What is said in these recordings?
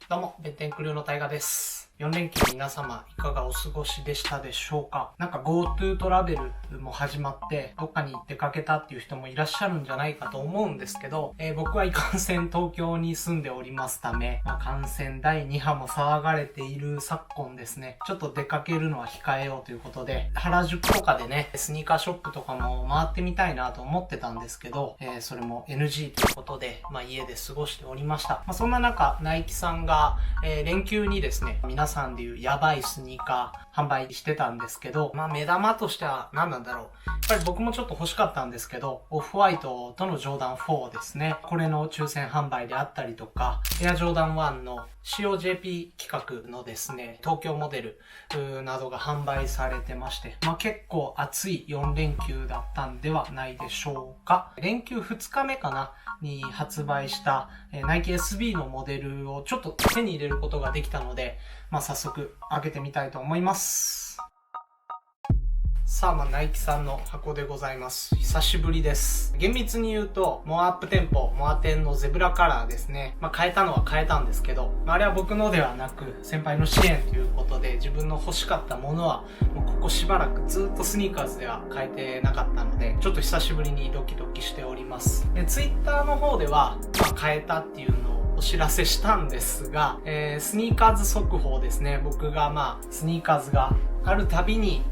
どうも、弁天クルーの大河です。4連休皆様いかがお過ごしでしたでしょうか。なんか GoTo トラベルも始まってどっかに出かけたっていう人もいらっしゃるんじゃないかと思うんですけど、僕はいかんせん東京に住んでおりますため、感染第2波も騒がれている昨今ですね、ちょっと出かけるのは控えようということで、原宿とかでね、スニーカーショップとかも回ってみたいなと思ってたんですけど、それも NG ということで、家で過ごしておりました。そんな中、ナイキさんが、連休にですね、皆さんでいうやばいスニーカー販売してたんですけど、目玉としては何なんだろう。やっぱり僕もちょっと欲しかったんですけど、オフホワイトとのジョーダン4ですね。これの抽選販売であったりとか、エアジョーダン1の COJP 企画のですね、東京モデルなどが販売されてまして、結構熱い4連休だったんではないでしょうか。連休2日目かなに発売したナイキ SB のモデルをちょっと手に入れることができたので、早速開けてみたいと思います。さあ、ナイキさんの箱でございます。久しぶりです。厳密に言うと、モアアップテンポ、モア10のゼブラカラーですね。変えたのは変えたんですけど、あれは僕のではなく、先輩の支援ということで、自分の欲しかったものは、もうここしばらくずっとスニーカーズでは変えてなかったので、ちょっと久しぶりにドキドキしております。ツイッターの方では、変えたっていうのをお知らせしたんですが、スニーカーズ速報ですね。僕がスニーカーズがあるたびに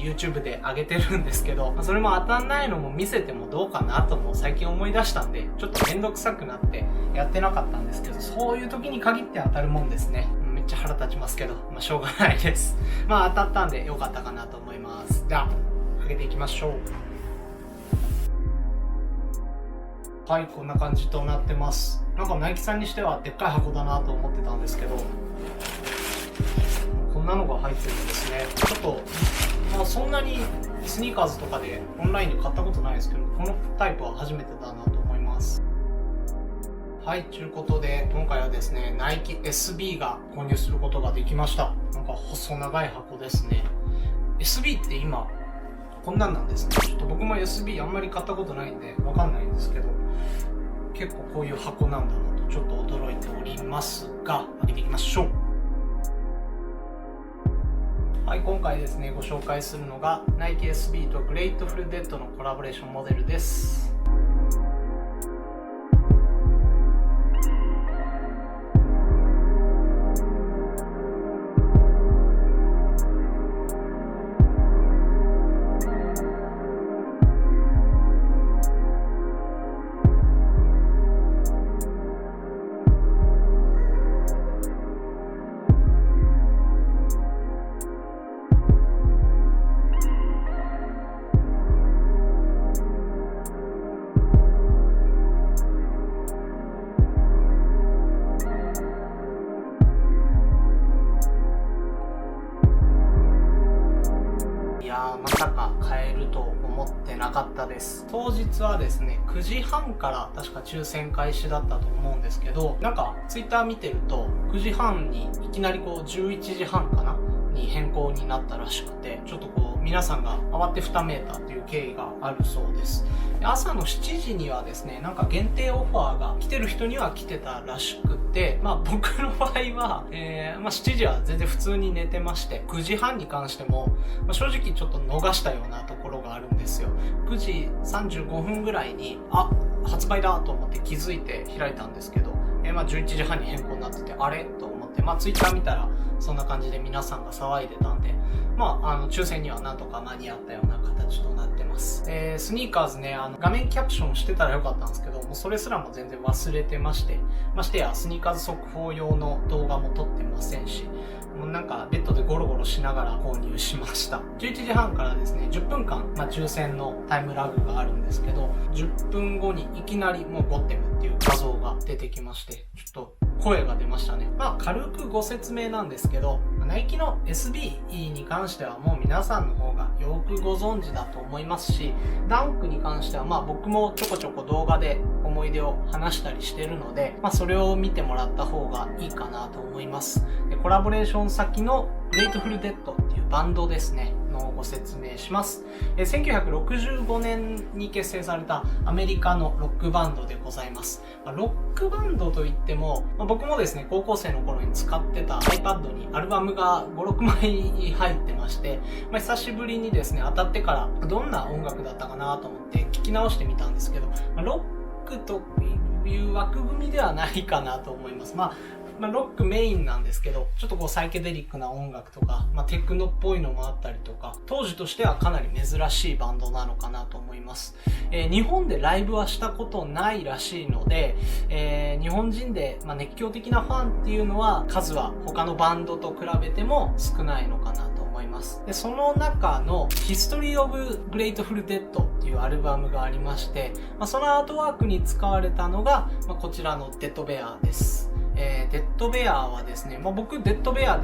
YouTube で上げてるんですけど、それも当たんないのも見せてもどうかなとも最近思い出したんで、ちょっとめんどくさくなってやってなかったんですけど、そういう時に限って当たるもんですね。めっちゃ腹立ちますけど、しょうがないです。当たったんでよかったかなと思います。じゃあ、開けていきましょう。はい、こんな感じとなってます。なんかナイキさんにしてはでっかい箱だなと思ってたんですけど、こんなのが入ってるんですね。ちょっと、そんなにスニーカーズとかでオンラインで買ったことないですけど、このタイプは初めてだなと思います。はい、ということで、今回はですね、ナイキ SB が購入することができました。なんか細長い箱ですね。SB って今、こんなんなんですね。ちょっと僕も SB あんまり買ったことないんで、わかんないんですけど、結構こういう箱なんだなとちょっと驚いておりますが、開けていきましょう。はい、今回ですね、ご紹介するのがナイキ SB とグレイトフルデッドのコラボレーションモデルです。まさか買えると思ってなかったです。当日はですね、9時半から確か抽選開始だったと思うんですけど、なんかツイッター見てると9時半にいきなり11時半かなに変更になったらしくて、ちょっと皆さんが慌てふためいたという経緯があるそうです。朝の7時にはですね、なんか限定オファーが来てる人には来てたらしくて、僕の場合は、7時は全然普通に寝てまして、9時半に関しても、正直ちょっと逃したようなところがあるんですよ。9時35分ぐらいに、発売だと思って気づいて開いたんですけど、11時半に変更になってて、あれと思って、ツイッター見たら、そんな感じで皆さんが騒いでたんで、抽選にはなんとか間に合ったような形となってます。スニーカーズね、画面キャプションしてたらよかったんですけど、もうそれすらも全然忘れてまして、ましてやスニーカーズ速報用の動画も撮ってませんし、もうなんかベッドでゴロゴロしながら購入しました。11時半からですね、10分間、抽選のタイムラグがあるんですけど、10分後にいきなりもうゴッテムっていう画像が出てきまして、ちょっと声が出ましたね。軽くご説明なんですけど、ナイキの SB に関してはもう皆さんの方がよくご存知だと思いますし、ダンクに関しては僕もちょこちょこ動画で思い出を話したりしてるので、それを見てもらった方がいいかなと思います。で、コラボレーション先のグレイトフルデッドっていうバンドですね。のご説明します。1965年に結成されたアメリカのロックバンドでございます。ロックバンドといっても、僕もですね、高校生の頃に使ってた iPad にアルバムが5、6枚入ってまして、久しぶりにですね、当たってからどんな音楽だったかなと思って聞き直してみたんですけど、ロックという枠組みではないかなと思います。ロックメインなんですけど、ちょっとサイケデリックな音楽とか、テクノっぽいのもあったりとか、当時としてはかなり珍しいバンドなのかなと思います。日本でライブはしたことないらしいので、日本人で、熱狂的なファンっていうのは数は他のバンドと比べても少ないのかなと思います。で、その中の History of Grateful Dead っていうアルバムがありまして、そのアートワークに使われたのが、こちらのデッドベアです。デッドベアはですね、僕デッドベアっ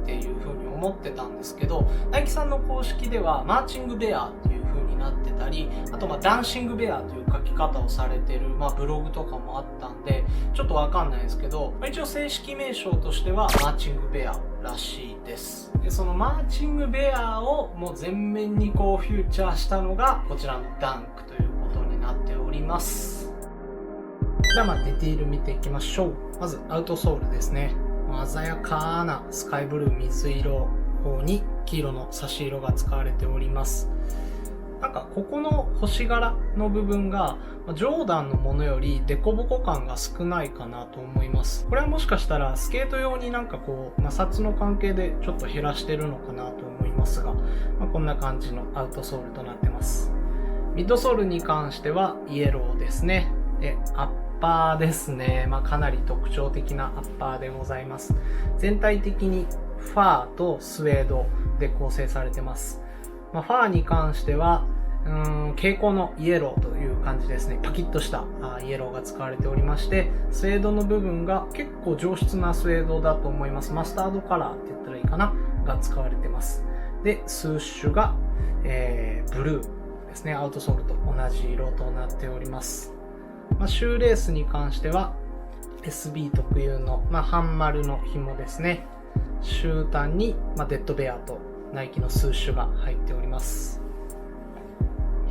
ていう風に思ってたんですけど、ナイキさんの公式ではマーチングベアっていう風になってたり、あとダンシングベアという書き方をされてるブログとかもあったんで、ちょっとわかんないですけど、一応正式名称としてはマーチングベアらしいです。で、そのマーチングベアをもう全面にフューチャーしたのがこちらのダンクということになっております。じゃあディティール見ていきましょう。まずアウトソールですね。鮮やかなスカイブルー水色に黄色の差し色が使われております。ここの星柄の部分がジョーダンのものよりデコボコ感が少ないかなと思います。これはもしかしたらスケート用に摩擦の関係でちょっと減らしてるのかなと思いますが、こんな感じのアウトソールとなってます。ミッドソールに関してはイエローですね。で、アッパーですね。かなり特徴的なアッパーでございます。全体的にファーとスウェードで構成されてます。ファーに関しては、蛍光のイエローという感じですね。パキッとしたイエローが使われておりまして、スウェードの部分が結構上質なスウェードだと思います。マスタードカラーって言ったらいいかなが使われてます。で、スーッシュが、ブルーですね。アウトソールと同じ色となっております。シューレースに関しては SB 特有の、半丸の紐ですね。終端に、デッドベアとナイキのスーッシュが入っております。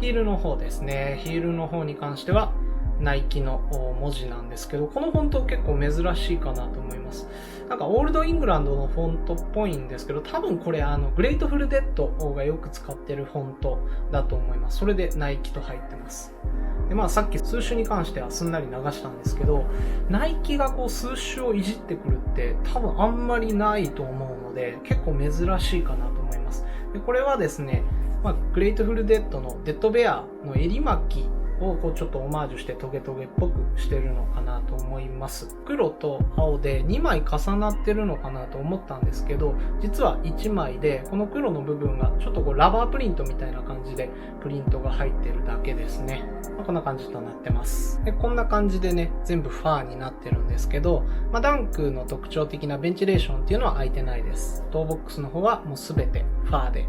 ヒールの方ですね。ヒールの方に関してはナイキの文字なんですけど、このフォント結構珍しいかなと思います。オールドイングランドのフォントっぽいんですけど、多分これグレイトフルデッドがよく使ってるフォントだと思います。それでナイキと入ってます。で、さっきスーッシュに関してはすんなり流したんですけど、ナイキがスーッシュをいじってくるって多分あんまりないと思うので、結構珍しいかなと思います。で、これはですね、グレイトフルデッドのデッドベアの襟巻きをちょっとオマージュしてトゲトゲっぽくしてるのかなと思います。黒と青で2枚重なってるのかなと思ったんですけど、実は1枚でこの黒の部分がちょっとラバープリントみたいな感じでプリントが入ってるだけですね。こんな感じとなってます。で、こんな感じでね、全部ファーになってるんですけど、ダンクの特徴的なベンチレーションっていうのは空いてないです。トーボックスの方はもうすべてファーで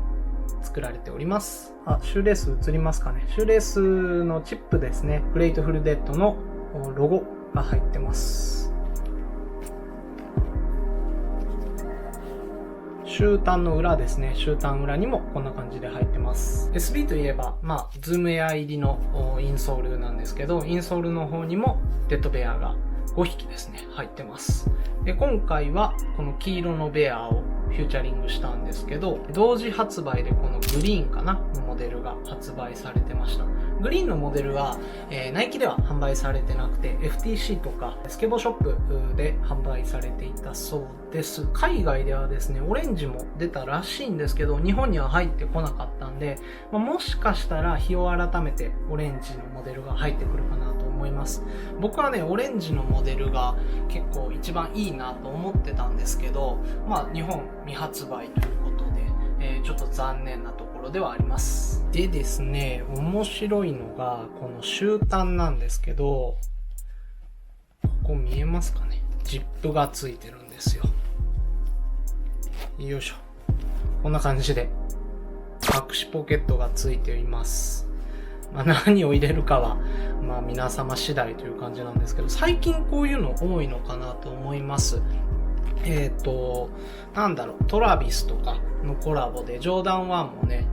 作られております。シューレース映りますかね。シューレースのチップですね。グレイトフルデッドのロゴが入ってます。終端の裏ですね。終端裏にもこんな感じで入ってます。SB といえば、ズームエア入りのインソールなんですけど、インソールの方にもデッドベアが5匹ですね、入ってます。で、今回はこの黄色のベアをフューチャリングしたんですけど、同時発売でこのグリーンかなのモデルが発売されてました。グリーンのモデルは、ナイキでは販売されてなくて FTC とかスケボーショップで販売されていたそうです。海外ではですね、オレンジも出たらしいんですけど、日本には入ってこなかったんで、もしかしたら日を改めてオレンジのモデルが入ってくるかなと思います。僕はね、オレンジのモデルが結構一番いいなと思ってたんですけど、日本未発売ということで、ちょっと残念なところではあります。でですね、面白いのがこの終端なんですけど、ここ見えますかね。ジップがついてるんですよ。よいしょ。こんな感じで隠しポケットがついています。何を入れるかは皆様次第という感じなんですけど、最近こういうの多いのかなと思います。なんだろう、トラビスとかのコラボでジョーダン1もね、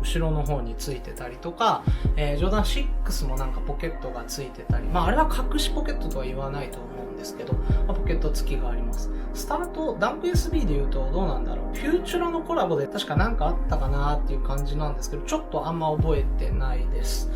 後ろの方についてたりとか、ジョーダン6もなんかポケットがついてたり、まああれは隠しポケットとは言わないと思うんですけど、まあ、ポケット付きがあります。スタート、ダンク SB で言うとどうなんだろう。フューチュラのコラボで確かなんかあったかなっていう感じなんですけど、ちょっとあんま覚えてないです。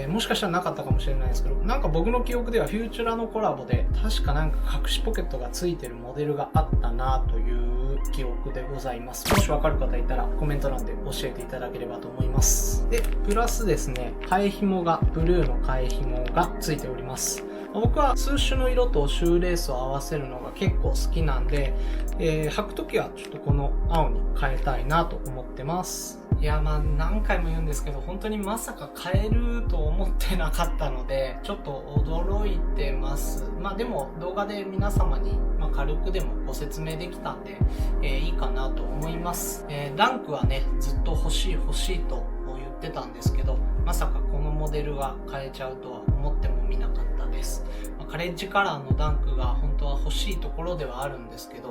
もしかしたらなかったかもしれないですけど、なんか僕の記憶ではフューチュラのコラボで確かなんか隠しポケットが付いてるモデルがあったなという記憶でございます。もしわかる方いたらコメント欄で教えていただければと思います。で、プラスですね、替え紐が、ブルーの替え紐が付いております。僕は数種の色とシューレースを合わせるのが結構好きなんで、履くときはちょっとこの青に変えたいなと思ってます。いや、まあ何回も言うんですけど、本当にまさか変えると思ってなかったので、ちょっと驚いてます。まあでも動画で皆様に、軽くでもご説明できたんで、いいかなと思います。ダンクはね、ずっと欲しいと言ってたんですけど、まさかこのモデルが変えちゃうとは思ってもみなかったです。カレッジカラーのダンクが本当は欲しいところではあるんですけど、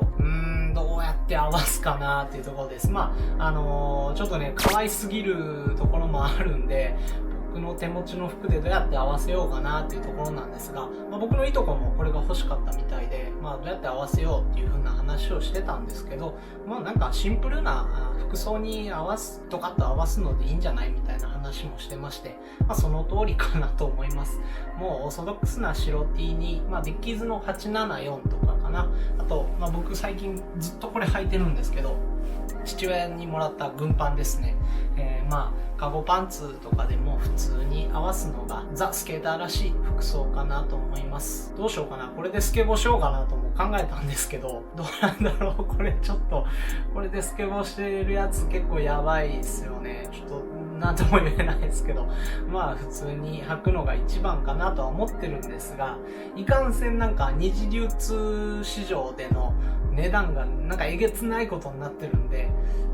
どうやって合わすかなっていうところです。ちょっとね、可愛すぎるところもあるんで、僕の手持ちの服でどうやって合わせようかなっていうところなんですが、僕のいとこもこれが欲しかったみたいで、どうやって合わせようっていう風な話をしてたんですけど、なんかシンプルな服装にとかと合わすのでいいんじゃないみたいな話もしてまして、その通りかなと思います。もうオーソドックスな白 T に、デッキーズの874とかかな。あと、僕最近ずっとこれ履いてるんですけど、父親にもらった軍パンですね。カゴパンツとかでも普通に合わすのがザ・スケーターらしい服装かなと思います。どうしようかな。これでスケボーしようかなとも考えたんですけど、どうなんだろう。これちょっと、これでスケボーしてるやつ結構やばいですよね。ちょっと、なんとも言えないですけど、普通に履くのが一番かなとは思ってるんですが、いかんせんなんか二次流通市場での値段がなんかえげつないことになってるんで、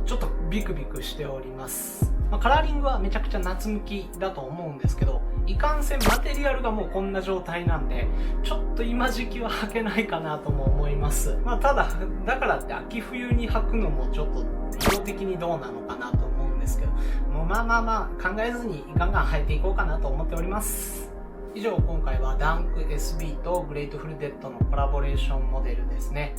ちょっとビクビクしております。カラーリングはめちゃくちゃ夏向きだと思うんですけど、いかんせんマテリアルがもうこんな状態なんで、ちょっと今時期は履けないかなとも思います。ただ、だからって秋冬に履くのもちょっと色的にどうなのかなと思うんですけど、もう考えずにガンガン履いていこうかなと思っております。以上、今回はダンク SB とグレートフルデッドのコラボレーションモデルですね。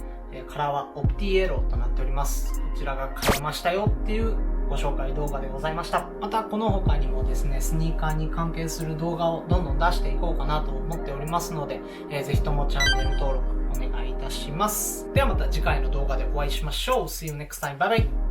カラーはオプティエローとなっております。こちらが買えましたよっていうご紹介動画でございました。またこの他にもですね、スニーカーに関係する動画をどんどん出していこうかなと思っておりますので、ぜひともチャンネル登録お願いいたします。ではまた次回の動画でお会いしましょう。See you next time. Bye bye!